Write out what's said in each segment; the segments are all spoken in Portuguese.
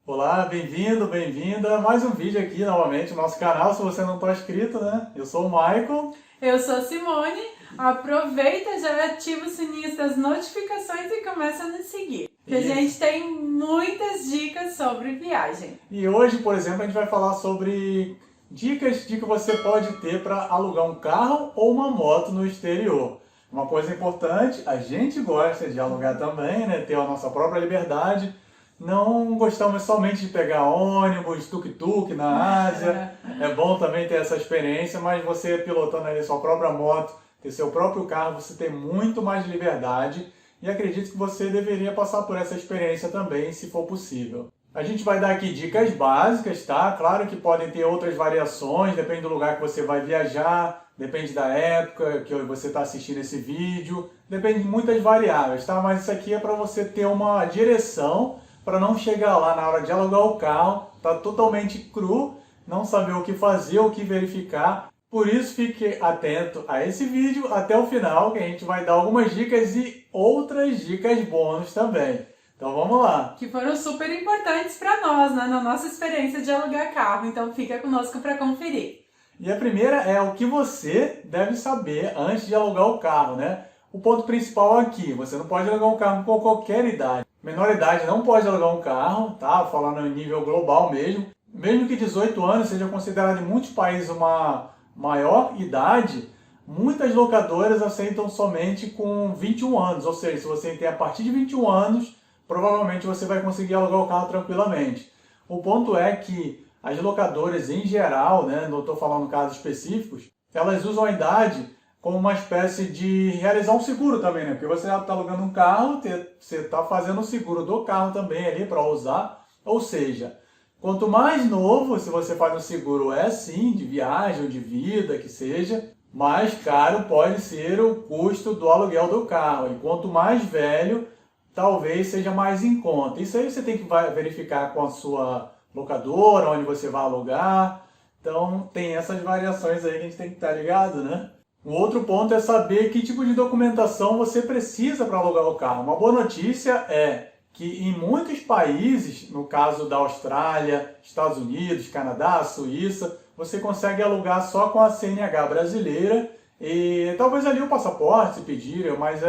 Olá, bem-vindo, bem-vinda. Mais um vídeo aqui novamente no nosso canal, se você não está inscrito, né? Eu sou o Michael. Eu sou a Simone. Aproveita, já ativa o sininho das notificações e começa a nos seguir. Que a gente tem muitas dicas sobre viagem. E hoje, por exemplo, a gente vai falar sobre dicas de que você pode ter para alugar um carro ou uma moto no exterior. Uma coisa importante, a gente gosta de alugar também, né? Ter a nossa própria liberdade. Não gostamos somente de pegar ônibus, tuk-tuk na Ásia. É bom também ter essa experiência, mas você pilotando ali sua própria moto, ter seu próprio carro, você tem muito mais liberdade. E acredito que você deveria passar por essa experiência também, se for possível. A gente vai dar aqui dicas básicas, tá? Claro que podem ter outras variações, depende do lugar que você vai viajar, depende da época que você está assistindo esse vídeo, depende de muitas variáveis, tá? Mas isso aqui é para você ter uma direção, para não chegar lá na hora de alugar o carro, tá totalmente cru, não saber o que fazer, o que verificar. Por isso, fique atento a esse vídeo até o final, que a gente vai dar algumas dicas e outras dicas bônus também. Então vamos lá! Que foram super importantes para nós, né? Na nossa experiência de alugar carro. Então fica conosco para conferir. E a primeira é o que você deve saber antes de alugar o carro, né? O ponto principal aqui, você não pode alugar um carro com qualquer idade. Menor idade não pode alugar um carro, tá? Falando em nível global mesmo. Mesmo que 18 anos seja considerado em muitos países uma maior idade, muitas locadoras aceitam somente com 21 anos. Ou seja, se você tem a partir de 21 anos, provavelmente você vai conseguir alugar o carro tranquilamente. O ponto é que as locadoras em geral, né, não estou falando casos específicos, elas usam a idade como uma espécie de realizar um seguro também, né? Porque você está alugando um carro, você está fazendo o seguro do carro também ali para usar. Ou seja, quanto mais novo, se você faz um seguro sim, de viagem ou de vida, que seja, mais caro pode ser o custo do aluguel do carro. E quanto mais velho, talvez seja mais em conta. Isso aí você tem que verificar com a sua locadora, onde você vai alugar. Então tem essas variações aí que a gente tem que estar ligado, né? Um outro ponto é saber que tipo de documentação você precisa para alugar o carro. Uma boa notícia é que em muitos países, no caso da Austrália, Estados Unidos, Canadá, Suíça, você consegue alugar só com a CNH brasileira e talvez ali o passaporte se pedirem, mas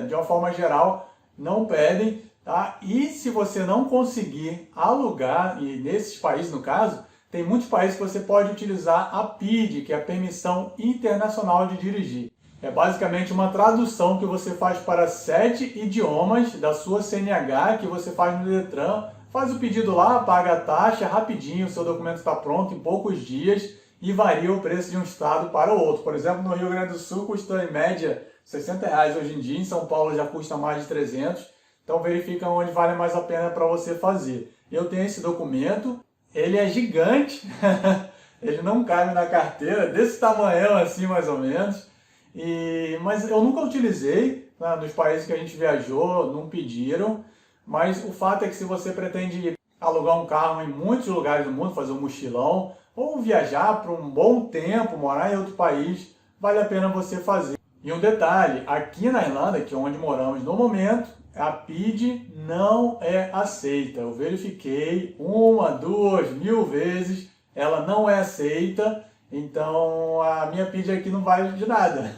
de uma forma geral não pedem, tá? E se você não conseguir alugar, e nesses países no caso, tem muitos países que você pode utilizar a PID, que é a Permissão Internacional de Dirigir. É basicamente uma tradução que você faz para 7 idiomas da sua CNH, que você faz no Detran, faz o pedido lá, paga a taxa, rapidinho, o seu documento está pronto em poucos dias e varia o preço de um estado para o outro. Por exemplo, no Rio Grande do Sul custa em média R$60 hoje em dia, em São Paulo já custa mais de 300, então verifica onde vale mais a pena para você fazer. Eu tenho esse documento, ele é gigante, ele não cabe na carteira, desse tamanhão assim mais ou menos, mas eu nunca utilizei, né, nos países que a gente viajou, não pediram, mas o fato é que se você pretende alugar um carro em muitos lugares do mundo, fazer um mochilão, ou viajar por um bom tempo, morar em outro país, vale a pena você fazer. E um detalhe, aqui na Irlanda, que é onde moramos no momento, a PID não é aceita. Eu verifiquei 1, 2, 1000 vezes, ela não é aceita, então a minha PID aqui não vale de nada.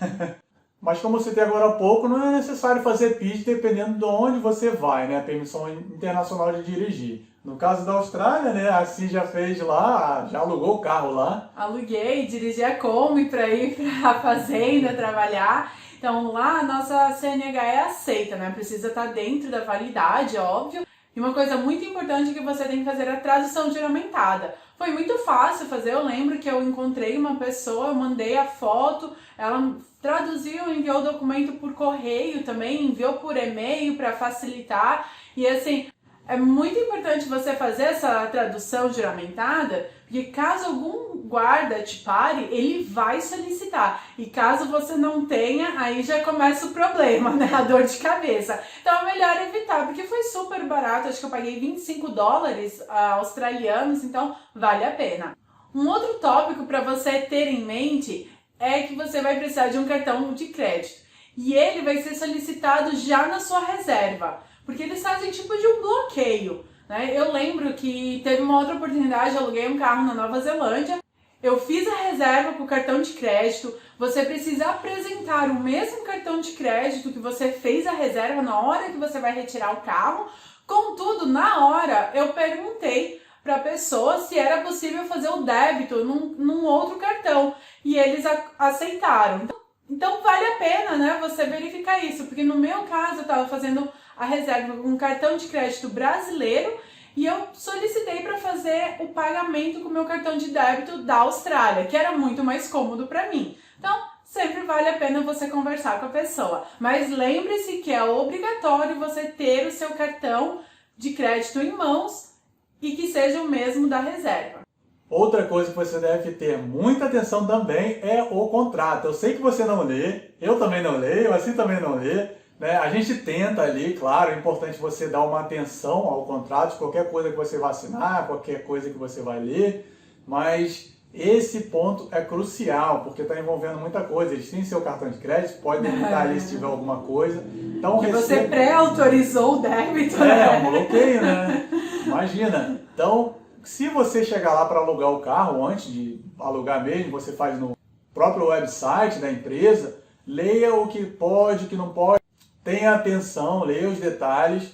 Mas como eu citei agora há pouco, não é necessário fazer PID dependendo de onde você vai, né? Permissão Internacional de Dirigir. No caso da Austrália, né? A Si já fez lá, já alugou o carro lá. Aluguei, dirigi a Kombi para ir para a fazenda trabalhar. Então lá a nossa CNH é aceita, né? Precisa estar dentro da validade, óbvio. E uma coisa muito importante que você tem que fazer é a tradução juramentada. Foi muito fácil fazer, eu lembro que eu encontrei uma pessoa, eu mandei a foto, ela traduziu, enviou o documento por correio também, enviou por e-mail para facilitar. E assim, é muito importante você fazer essa tradução juramentada, porque caso algum guarda te pare, ele vai solicitar. E caso você não tenha, aí já começa o problema, né? A dor de cabeça. Então é melhor evitar, porque foi super barato, acho que eu paguei $25 australianos, então vale a pena. Um outro tópico para você ter em mente é que você vai precisar de um cartão de crédito. E ele vai ser solicitado já na sua reserva, porque eles fazem tipo de um bloqueio. né? Eu lembro que teve uma outra oportunidade, eu aluguei um carro na Nova Zelândia, eu fiz a reserva com o cartão de crédito, você precisa apresentar o mesmo cartão de crédito que você fez a reserva na hora que você vai retirar o carro. Contudo, na hora eu perguntei para a pessoa se era possível fazer o débito num outro cartão e eles aceitaram. Então vale a pena, né, você verificar isso, porque no meu caso eu estava fazendo a reserva com um cartão de crédito brasileiro e eu solicitei para fazer o pagamento com o meu cartão de débito da Austrália, que era muito mais cômodo para mim. Então, sempre vale a pena você conversar com a pessoa. Mas lembre-se que é obrigatório você ter o seu cartão de crédito em mãos e que seja o mesmo da reserva. Outra coisa que você deve ter muita atenção também é o contrato. Eu sei que você não lê, eu também não leio, assim também não lê, né? A gente tenta ali, claro, é importante você dar uma atenção ao contrato, qualquer coisa que você vai assinar, qualquer coisa que você vai ler, mas esse ponto é crucial, porque está envolvendo muita coisa. Eles têm seu cartão de crédito, pode limitar ali se tiver alguma coisa. Então, que você pré-autorizou o débito, né? É um bloqueio, né? Imagina. Então, se você chegar lá para alugar o carro, antes de alugar mesmo, você faz no próprio website da empresa, leia o que pode, o que não pode, tenha atenção, leia os detalhes,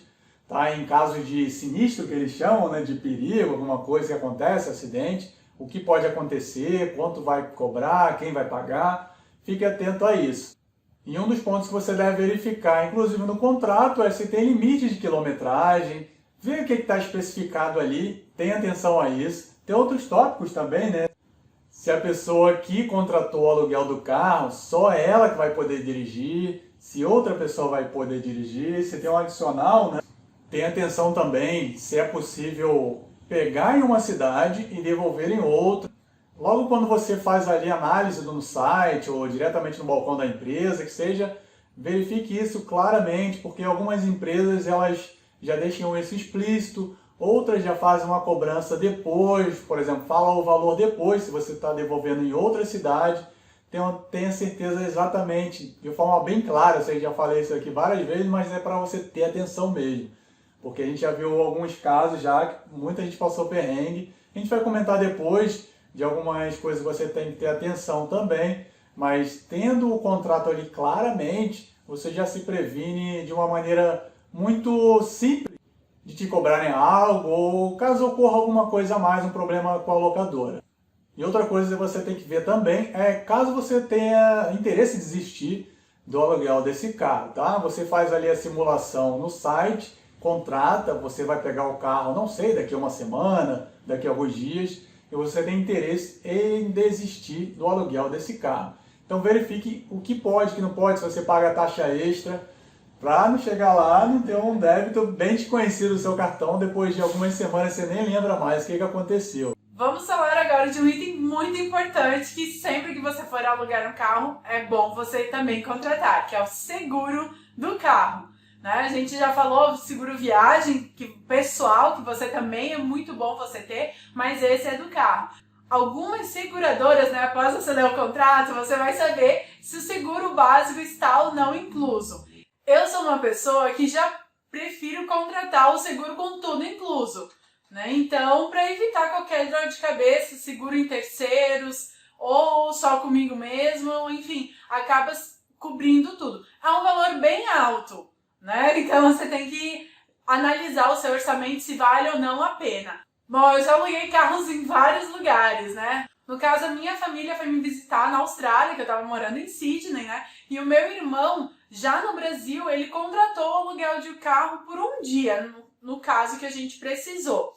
tá? Em caso de sinistro, que eles chamam, né? De perigo, alguma coisa que acontece, acidente, o que pode acontecer, quanto vai cobrar, quem vai pagar, fique atento a isso. E um dos pontos que você deve verificar, inclusive no contrato, é se tem limite de quilometragem, ver o que está especificado ali, tenha atenção a isso. Tem outros tópicos também, né? Se a pessoa que contratou o aluguel do carro, só ela que vai poder dirigir, se outra pessoa vai poder dirigir, se tem um adicional, né? Tenha atenção também se é possível pegar em uma cidade e devolver em outra. Logo quando você faz ali análise no site ou diretamente no balcão da empresa, que seja, verifique isso claramente, porque algumas empresas elas já deixam isso explícito, outras já fazem uma cobrança depois, por exemplo, fala o valor depois, se você está devolvendo em outra cidade. Tenha certeza exatamente, de forma bem clara, eu sei que já falei isso aqui várias vezes, mas é para você ter atenção mesmo. Porque a gente já viu alguns casos já que muita gente passou perrengue. A gente vai comentar depois de algumas coisas que você tem que ter atenção também, mas tendo o contrato ali claramente, você já se previne de uma maneira muito simples de te cobrarem algo ou caso ocorra alguma coisa a mais, um problema com a locadora. E outra coisa que você tem que ver também é caso você tenha interesse em desistir do aluguel desse carro, tá? Você faz ali a simulação no site, contrata, você vai pegar o carro, não sei, daqui a uma semana, daqui a alguns dias, e você tem interesse em desistir do aluguel desse carro. Então verifique o que pode, o que não pode, se você paga a taxa extra, para não chegar lá não ter um débito bem desconhecido do seu cartão, depois de algumas semanas você nem lembra mais o que aconteceu. Vamos falar agora de um item muito importante que sempre que você for alugar um carro é bom você também contratar, que é o seguro do carro. Né? A gente já falou seguro viagem, que pessoal, que você também é muito bom você ter, mas esse é do carro. Algumas seguradoras, né, após você ler o contrato, você vai saber se o seguro básico está ou não incluso. Eu sou uma pessoa que já prefiro contratar o seguro com tudo incluso, né? Então, para evitar qualquer dor de cabeça, seguro em terceiros ou só comigo mesmo, enfim, acaba cobrindo tudo. É um valor bem alto, né? Então você tem que analisar o seu orçamento se vale ou não a pena. Bom, eu já aluguei carros em vários lugares, né? No caso, a minha família foi me visitar na Austrália, que eu tava morando em Sydney, né? E o meu irmão, já no Brasil, ele contratou o aluguel de carro por um dia, no caso que a gente precisou.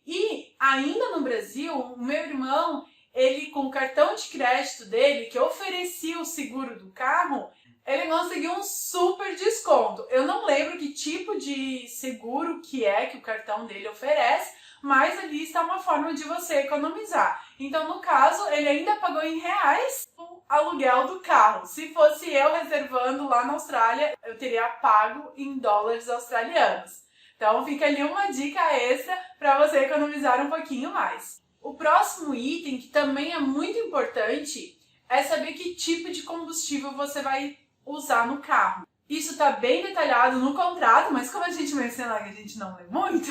E ainda no Brasil, o meu irmão, ele com o cartão de crédito dele, que oferecia o seguro do carro, ele conseguiu um super desconto. Eu não lembro que tipo de seguro que é que o cartão dele oferece, mas ali está uma forma de você economizar. Então, no caso, ele ainda pagou em reais o aluguel do carro. Se fosse eu reservando lá na Austrália, eu teria pago em dólares australianos. Então, fica ali uma dica extra para você economizar um pouquinho mais. O próximo item, que também é muito importante, é saber que tipo de combustível você vai usar no carro. Isso está bem detalhado no contrato, mas como a gente menciona que a gente não lê muito,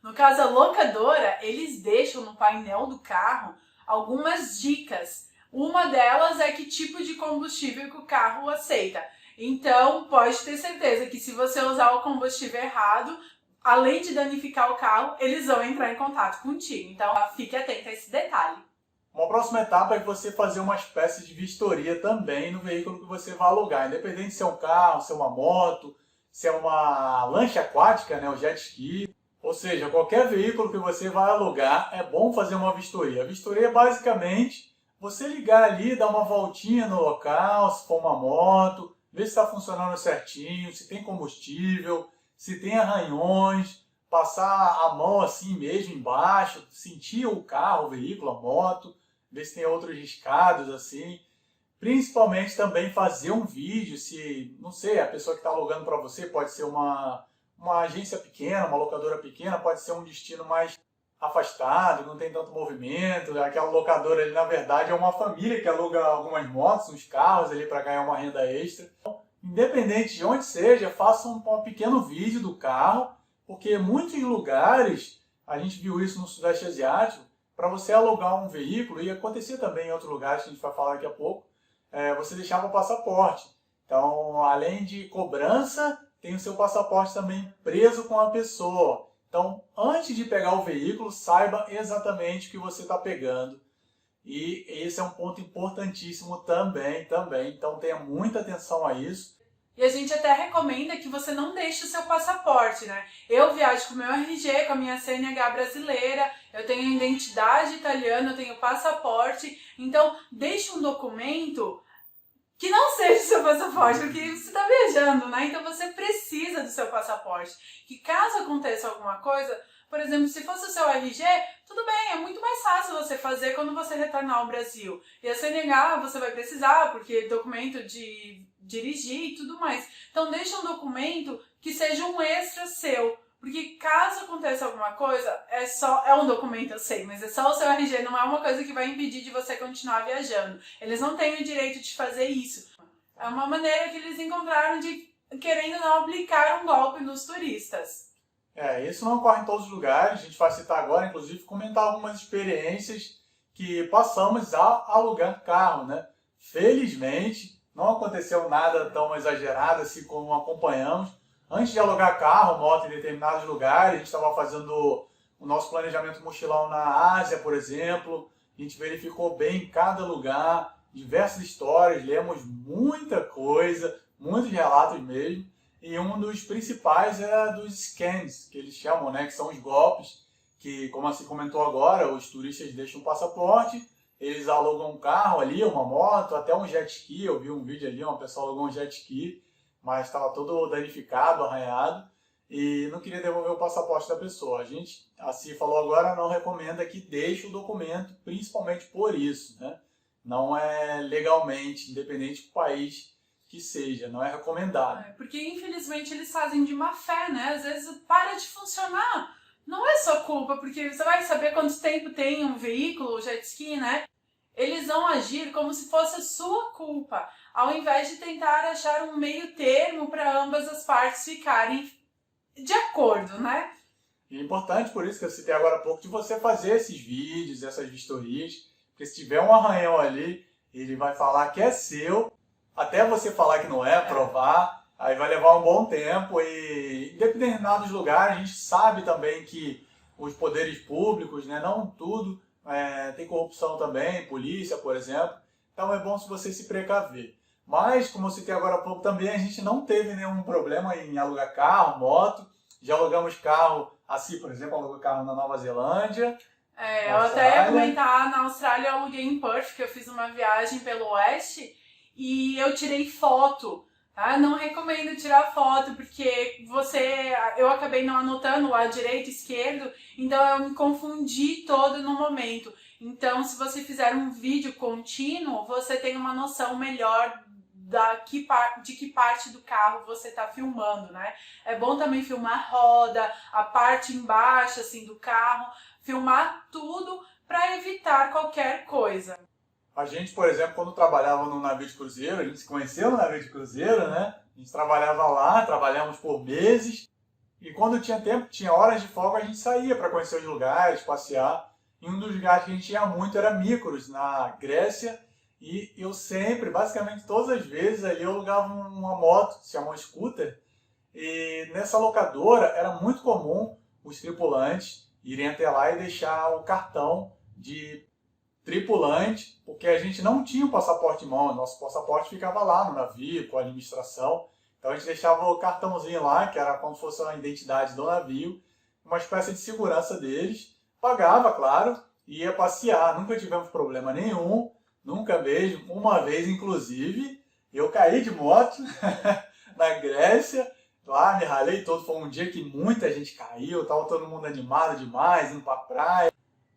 no caso a locadora, eles deixam no painel do carro algumas dicas. Uma delas é que tipo de combustível que o carro aceita. Então, pode ter certeza que se você usar o combustível errado, além de danificar o carro, eles vão entrar em contato contigo. Então, fique atento a esse detalhe. Uma próxima etapa é você fazer uma espécie de vistoria também no veículo que você vai alugar. Independente se é um carro, se é uma moto, se é uma lancha aquática, né, o jet ski. Ou seja, qualquer veículo que você vai alugar, é bom fazer uma vistoria. A vistoria é basicamente você ligar ali, dar uma voltinha no local, se for uma moto, ver se está funcionando certinho, se tem combustível, se tem arranhões, passar a mão assim mesmo embaixo, sentir o carro, o veículo, a moto, ver se tem outros riscados assim. Principalmente também fazer um vídeo, se, não sei, a pessoa que está alugando para você pode ser uma agência pequena, uma locadora pequena, pode ser um destino mais afastado, não tem tanto movimento. Aquela locadora ali, na verdade, é uma família que aluga algumas motos, uns carros ali para ganhar uma renda extra. Então, independente de onde seja, faça um pequeno vídeo do carro, porque muitos lugares, a gente viu isso no Sudeste Asiático, para você alugar um veículo, e acontecia também em outros lugares que a gente vai falar daqui a pouco, você deixava o passaporte. Então, além de cobrança, tem o seu passaporte também preso com a pessoa. Então, antes de pegar o veículo, saiba exatamente o que você está pegando. E esse é um ponto importantíssimo também. Então, tenha muita atenção a isso. E a gente até recomenda que você não deixe o seu passaporte, né? Eu viajo com o meu RG, com a minha CNH brasileira, eu tenho identidade italiana, eu tenho passaporte. Então, deixe um documento que não seja o seu passaporte, porque você está viajando, né? Então você precisa do seu passaporte. Que caso aconteça alguma coisa, por exemplo, se fosse o seu RG, tudo bem, é muito mais fácil você fazer quando você retornar ao Brasil. E a CNH você vai precisar, porque documento de dirigir e tudo mais. Então deixa um documento que seja um extra seu. Porque caso aconteça alguma coisa, é um documento, eu sei, mas é só o seu RG, não é uma coisa que vai impedir de você continuar viajando. Eles não têm o direito de fazer isso. É uma maneira que eles encontraram de, querendo não, aplicar um golpe nos turistas. Isso não ocorre em todos os lugares, a gente vai citar agora, inclusive, comentar algumas experiências que passamos a alugar carro, né? Felizmente, não aconteceu nada tão exagerado assim como acompanhamos. Antes de alugar carro, moto em determinados lugares, a gente estava fazendo o nosso planejamento mochilão na Ásia, por exemplo. A gente verificou bem cada lugar, diversas histórias, lemos muita coisa, muitos relatos mesmo. E um dos principais é dos scams, que eles chamam, né? Que são os golpes, que, como assim comentou agora, os turistas deixam um passaporte, eles alugam um carro ali, uma moto, até um jet ski. Eu vi um vídeo ali, uma pessoa alugou um jet ski, mas estava todo danificado, arranhado, e não queria devolver o passaporte da pessoa. A gente, assim falou agora, não recomenda que deixe o documento, principalmente por isso, né? Não é legalmente, independente do país que seja, não é recomendado. Porque infelizmente eles fazem de má fé, né? Às vezes para de funcionar. Não é sua culpa, porque você vai saber quanto tempo tem um veículo, o jet ski, né? Eles vão agir como se fosse a sua culpa, ao invés de tentar achar um meio termo para ambas as partes ficarem de acordo, né? E é importante, por isso que eu citei agora há pouco, de você fazer esses vídeos, essas vistorias, porque se tiver um arranhão ali, ele vai falar que é seu, até você falar que não é, provar, aí vai levar um bom tempo. E em determinados lugares a gente sabe também que os poderes públicos, né, não tudo, tem corrupção também, polícia, por exemplo. Então é bom se você se precaver. Mas, como eu citei agora há pouco também, a gente não teve nenhum problema em alugar carro, moto. Já alugamos carro, assim, por exemplo, alugou carro na Nova Zelândia. Eu até ia comentar, na Austrália eu aluguei em Perth, que eu fiz uma viagem pelo oeste, e eu tirei foto. Tá? Não recomendo tirar foto, porque eu acabei não anotando o lado direito e esquerdo, então eu me confundi todo no momento. Então, se você fizer um vídeo contínuo, você tem uma noção melhor de que parte do carro você está filmando, né? É bom também filmar a roda, a parte embaixo assim, do carro, filmar tudo para evitar qualquer coisa. A gente, por exemplo, quando trabalhava no navio de cruzeiro, a gente se conheceu no navio de cruzeiro, né? A gente trabalhava lá, trabalhamos por meses. E quando tinha tempo, tinha horas de folga, a gente saía para conhecer os lugares, passear. E um dos lugares que a gente ia muito era Mykonos, na Grécia. E eu sempre, basicamente todas as vezes, ali eu alugava uma moto, se chama um scooter. E nessa locadora era muito comum os tripulantes irem até lá e deixar o cartão de tripulante, porque a gente não tinha o passaporte em mão, nosso passaporte ficava lá no navio, com a administração. Então a gente deixava o cartãozinho lá, que era como se fosse a identidade do navio, uma espécie de segurança deles, pagava, claro, e ia passear. Nunca tivemos problema nenhum, nunca mesmo. Uma vez, inclusive, eu caí de moto na Grécia, lá me ralei todo, foi um dia que muita gente caiu, estava todo mundo animado demais, indo pra praia.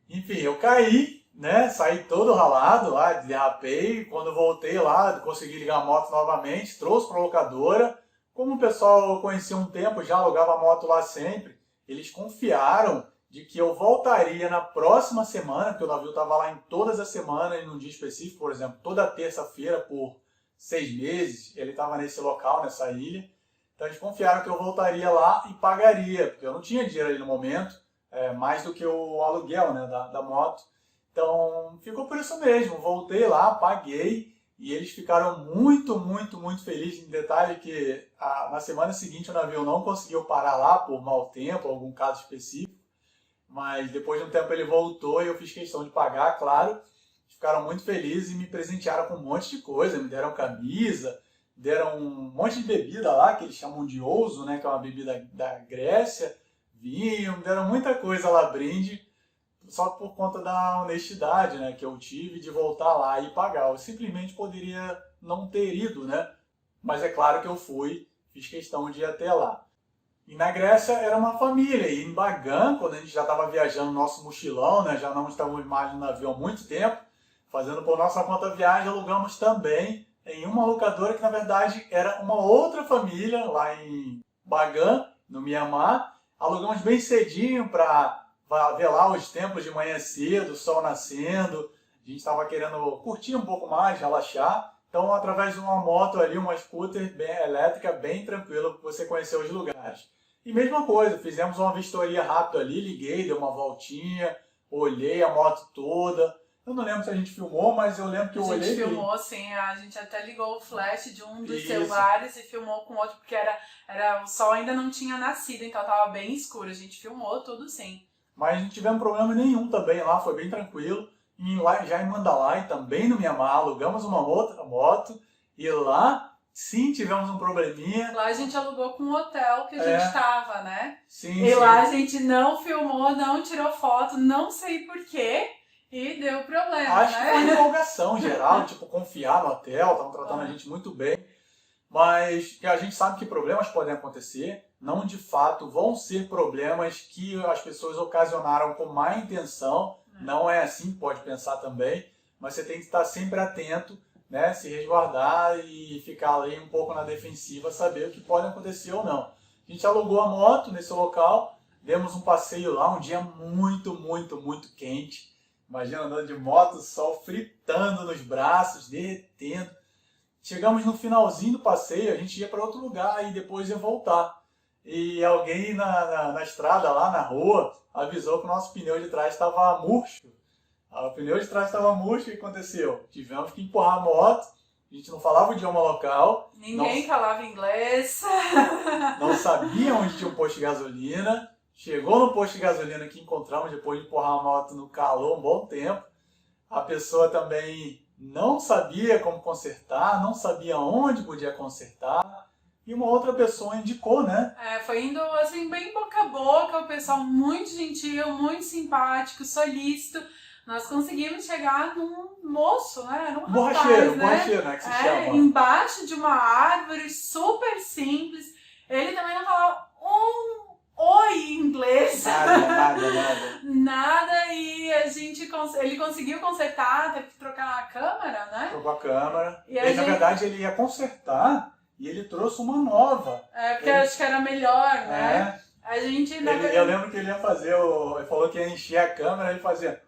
Enfim, eu caí, né? Saí todo ralado lá, derrapei. Quando voltei lá, consegui ligar a moto novamente, trouxe para a locadora. Como o pessoal eu conhecia um tempo, já alugava a moto lá sempre, eles confiaram de que eu voltaria na próxima semana, porque o navio estava lá em todas as semanas, em um dia específico, por exemplo, toda terça-feira por 6 meses, ele estava nesse local, nessa ilha. Então eles confiaram que eu voltaria lá e pagaria, porque eu não tinha dinheiro ali no momento, mais do que o aluguel, né, da moto. Então, ficou por isso mesmo. Voltei lá, paguei e eles ficaram muito, muito, muito felizes. Em detalhe que na semana seguinte o navio não conseguiu parar lá por mau tempo, algum caso específico. Mas depois de um tempo ele voltou e eu fiz questão de pagar, claro. Ficaram muito felizes e me presentearam com um monte de coisa. Me deram camisa, deram um monte de bebida lá, que eles chamam de ouzo, né, que é uma bebida da Grécia. Vinho, me deram muita coisa lá, brinde. Só por conta da honestidade, né, que eu tive de voltar lá e pagar. Eu simplesmente poderia não ter ido, né? Mas é claro que eu fui, fiz questão de ir até lá. E na Grécia era uma família, e em Bagan, quando a gente já estava viajando no nosso mochilão, né, já não estávamos mais no navio há muito tempo, fazendo por nossa conta viagem, alugamos também em uma locadora que na verdade era uma outra família lá em Bagan, no Mianmar. Alugamos bem cedinho para ver lá os tempos de manhã cedo, o sol nascendo. A gente estava querendo curtir um pouco mais, relaxar. Então, através de uma moto ali, uma scooter bem elétrica, bem tranquilo, você conhecer os lugares. E mesma coisa, fizemos uma vistoria rápida ali, liguei, dei uma voltinha, olhei a moto toda. Eu não lembro se a gente filmou, mas eu lembro que eu olhei. A gente filmou, sim, a gente até ligou o flash de um dos celulares e filmou com outro, porque o sol ainda não tinha nascido, então estava bem escuro. A gente filmou tudo, sim. Mas não tivemos problema nenhum também lá, foi bem tranquilo. E lá, já em Mandalay, também no Mianmar, alugamos uma outra moto. E lá, sim, tivemos um probleminha. Lá a gente alugou com o hotel que a gente estava, né? Sim, e lá a gente não filmou, não tirou foto, não sei porquê. E deu problema, Acho né? que foi uma empolgação geral, tipo, confiar no hotel, estavam tratando a gente muito bem. Mas que a gente sabe que problemas podem acontecer, não de fato vão ser problemas que as pessoas ocasionaram com má intenção, não é assim, pode pensar também, mas você tem que estar sempre atento, né, se resguardar e ficar ali um pouco na defensiva, saber o que pode acontecer ou não. A gente alugou a moto nesse local, demos um passeio lá, um dia muito, muito, muito quente. Imagina andando de moto, o sol fritando nos braços, derretendo. Chegamos no finalzinho do passeio, a gente ia para outro lugar e depois ia voltar. E alguém na estrada, lá na rua, avisou que o nosso pneu de trás estava murcho. O pneu de trás estava murcho, o que aconteceu? Tivemos que empurrar a moto, a gente não falava o idioma local. Ninguém falava inglês. Não sabia onde tinha um posto de gasolina. Chegou no posto de gasolina que encontramos depois de empurrar a moto no calor um bom tempo. A pessoa também não sabia como consertar, não sabia onde podia consertar. E uma outra pessoa indicou, né? Foi indo assim, bem boca a boca, o pessoal muito gentil, muito simpático, solícito. Nós conseguimos chegar num moço, né? Num Borracheiro, rapaz, né? Que se chama. Embaixo de uma árvore, super simples. Ele também não falava oi em inglês. Nada, e ele conseguiu consertar, teve que trocar a câmera, né? Trocou a câmera. E na verdade ele ia consertar e ele trouxe uma nova. Porque eu acho que era melhor, né? A gente, eu lembro que ele ia fazer, ele falou que ia encher a câmera, ele fazia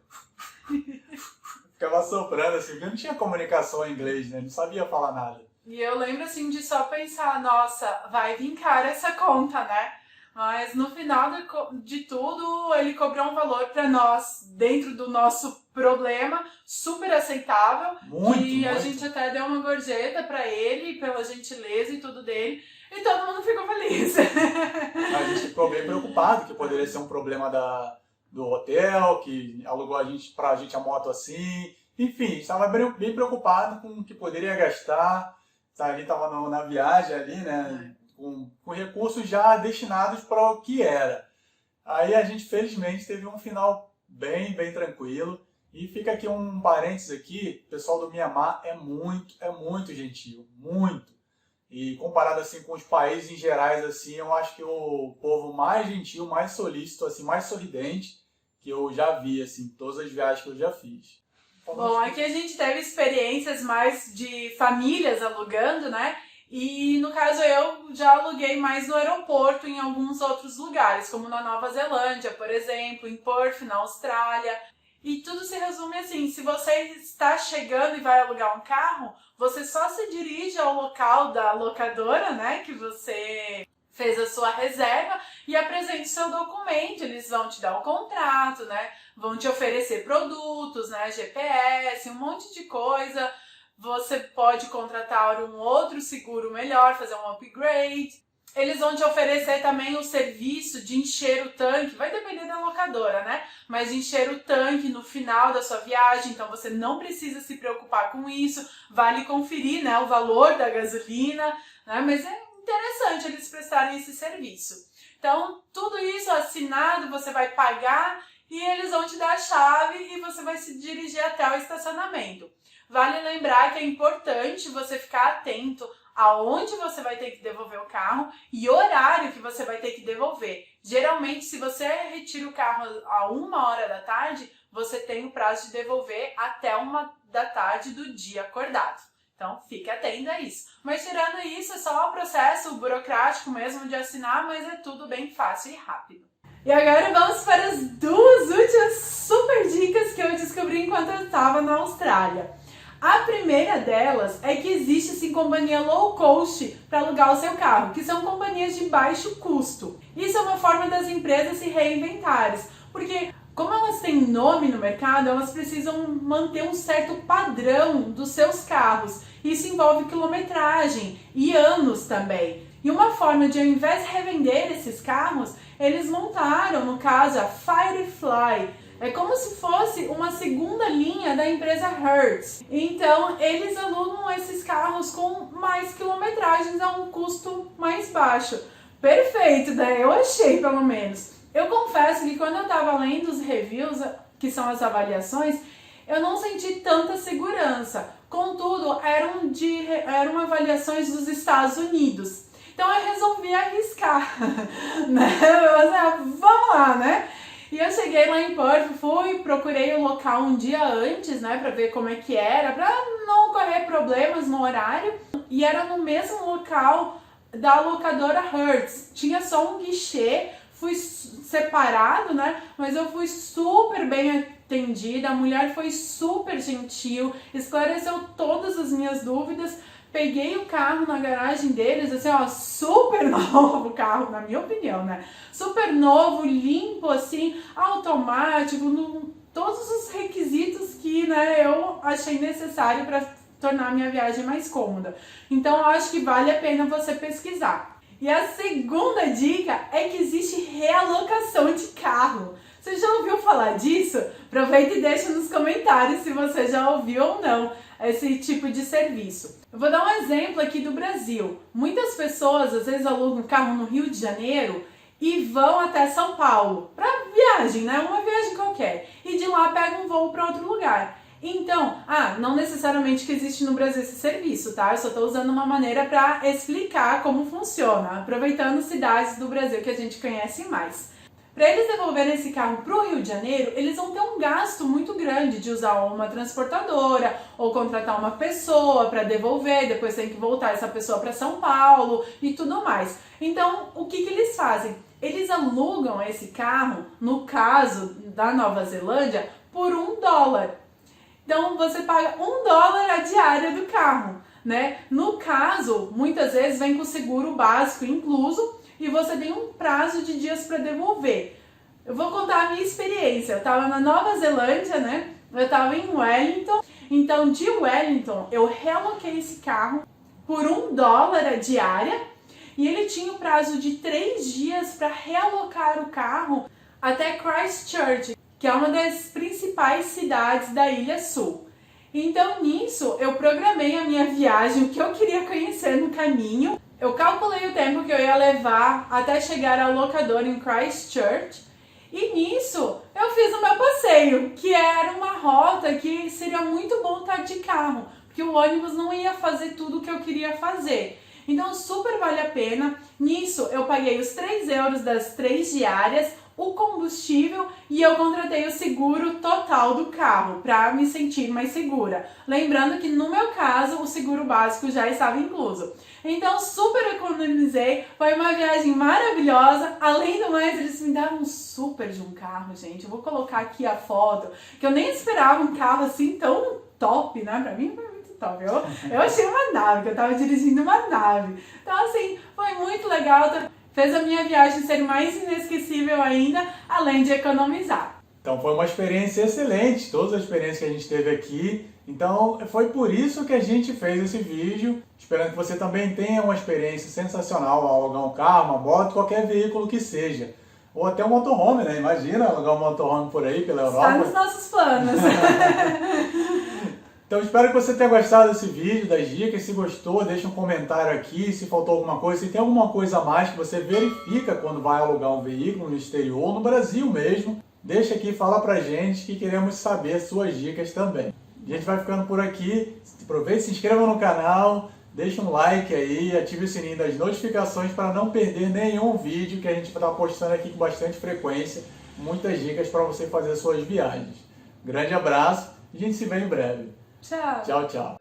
ficava soprando assim, porque não tinha comunicação em inglês, né? Não sabia falar nada. E eu lembro assim de só pensar, nossa, vai vir cara essa conta, né? Mas no final de tudo, ele cobrou um valor para nós, dentro do nosso problema, super aceitável. Muito, e a muito. gente até deu uma gorjeta para ele, pela gentileza e tudo dele. E todo mundo ficou feliz. A gente ficou bem preocupado, que poderia ser um problema do hotel, que alugou pra gente a moto assim. Enfim, estava bem preocupado com o que poderia gastar. Ali estava na viagem ali, né? Com recursos já destinados para o que era. Aí a gente, felizmente, teve um final bem tranquilo. E fica aqui um parênteses aqui, o pessoal do Mianmar é muito gentil, muito. E comparado assim com os países em gerais, assim, eu acho que o povo mais gentil, mais solícito, assim, mais sorridente que eu já vi, assim, todas as viagens que eu já fiz. Bom, aqui a gente teve experiências mais de famílias alugando, né? E no caso eu já aluguei mais no aeroporto em alguns outros lugares, como na Nova Zelândia, por exemplo, em Perth, na Austrália. E tudo se resume assim, se você está chegando e vai alugar um carro, você só se dirige ao local da locadora, né, que você fez a sua reserva e apresente seu documento. Eles vão te dar o contrato, né, vão te oferecer produtos, né, GPS, um monte de coisa. Você pode contratar um outro seguro melhor, fazer um upgrade. Eles vão te oferecer também o serviço de encher o tanque, vai depender da locadora, né? Mas de encher o tanque no final da sua viagem, então você não precisa se preocupar com isso. Vale conferir, né, o valor da gasolina, né? Mas é interessante eles prestarem esse serviço. Então, tudo isso assinado, você vai pagar e eles vão te dar a chave e você vai se dirigir até o estacionamento. Vale lembrar que é importante você ficar atento aonde você vai ter que devolver o carro e horário que você vai ter que devolver. Geralmente, se você retira o carro a 1h da tarde, você tem o prazo de devolver até 1h da tarde do dia acordado. Então, fique atento a isso. Mas tirando isso, é só o processo burocrático mesmo de assinar, mas é tudo bem fácil e rápido. E agora vamos para as 2 últimas super dicas que eu descobri enquanto eu estava na Austrália. A primeira delas é que existe sim companhia low cost para alugar o seu carro, que são companhias de baixo custo. Isso é uma forma das empresas se reinventarem, porque como elas têm nome no mercado, elas precisam manter um certo padrão dos seus carros. Isso envolve quilometragem e anos também. E uma forma de, ao invés de revender esses carros, eles montaram, no caso, a Firefly. É como se fosse uma segunda linha da empresa Hertz. Então, eles alugam esses carros com mais quilometragens a um custo mais baixo. Perfeito, né? Eu achei, pelo menos. Eu confesso que quando eu estava lendo os reviews, que são as avaliações, eu não senti tanta segurança. Contudo, eram avaliações dos Estados Unidos. Então, eu resolvi arriscar. Né? Vamos lá, né? E eu cheguei lá em Perth, procurei o local um dia antes, né, pra ver como é que era, pra não ocorrer problemas no horário. E era no mesmo local da locadora Hertz. Tinha só um guichê, fui separado, né, mas eu fui super bem atendida, a mulher foi super gentil, esclareceu todas as minhas dúvidas. Peguei o carro na garagem deles, assim, ó, super novo o carro, na minha opinião, né? Super novo, limpo, assim, automático, todos os requisitos que, né, eu achei necessário para tornar a minha viagem mais cômoda. Então, eu acho que vale a pena você pesquisar. E a segunda dica é que existe realocação de carro. Você já ouviu falar disso? Aproveita e deixa nos comentários se você já ouviu ou não esse tipo de serviço. Eu vou dar um exemplo aqui do Brasil. Muitas pessoas às vezes alugam um carro no Rio de Janeiro e vão até São Paulo para viagem, né? Uma viagem qualquer. E de lá pegam um voo para outro lugar. Então, não necessariamente que existe no Brasil esse serviço, tá? Eu só estou usando uma maneira para explicar como funciona, aproveitando cidades do Brasil que a gente conhece mais. Para eles devolverem esse carro para o Rio de Janeiro, eles vão ter um gasto muito grande de usar uma transportadora ou contratar uma pessoa para devolver, depois tem que voltar essa pessoa para São Paulo e tudo mais. Então, o que eles fazem? Eles alugam esse carro, no caso da Nova Zelândia, por $1. Então você paga $1 a diária do carro, né? No caso, muitas vezes vem com o seguro básico incluso e você tem um prazo de dias para devolver. Eu vou contar a minha experiência. Eu estava na Nova Zelândia, né? Eu estava em Wellington. Então, de Wellington, eu realoquei esse carro por $1 a diária e ele tinha o prazo de 3 dias para realocar o carro até Christchurch, que é uma das principais cidades da Ilha Sul. Então, nisso, eu programei a minha viagem, o que eu queria conhecer no caminho. Eu calculei o tempo que eu ia levar até chegar ao locador em Christchurch. E nisso, eu fiz o meu passeio, que era uma rota que seria muito bom estar de carro, porque o ônibus não ia fazer tudo o que eu queria fazer. Então, super vale a pena. Nisso, eu paguei os 3 euros das 3 diárias, o combustível e eu contratei o seguro total do carro para me sentir mais segura. Lembrando que no meu caso o seguro básico já estava incluso. Então super economizei, foi uma viagem maravilhosa. Além do mais, eles me deram um super de um carro, gente. Eu vou colocar aqui a foto, que eu nem esperava um carro assim tão top, né? Pra mim foi muito top. Eu achei uma nave, que eu tava dirigindo uma nave. Então assim, foi muito legal. Fez a minha viagem ser mais inesquecível ainda, além de economizar. Então foi uma experiência excelente, todas as experiências que a gente teve aqui. Então foi por isso que a gente fez esse vídeo, esperando que você também tenha uma experiência sensacional ao alugar um carro, uma moto, qualquer veículo que seja. Ou até um motorhome, né? Imagina alugar um motorhome por aí, pela Europa. Está nos nossos planos. Então espero que você tenha gostado desse vídeo, das dicas. Se gostou, deixa um comentário aqui, se faltou alguma coisa, se tem alguma coisa a mais que você verifica quando vai alugar um veículo no exterior, no Brasil mesmo. Deixa aqui, fala pra gente que queremos saber suas dicas também. A gente vai ficando por aqui. Aproveite, se inscreva no canal, deixa um like aí, ative o sininho das notificações para não perder nenhum vídeo que a gente vai estar postando aqui com bastante frequência. Muitas dicas para você fazer suas viagens. Grande abraço e a gente se vê em breve. Tchau. Tchau, tchau.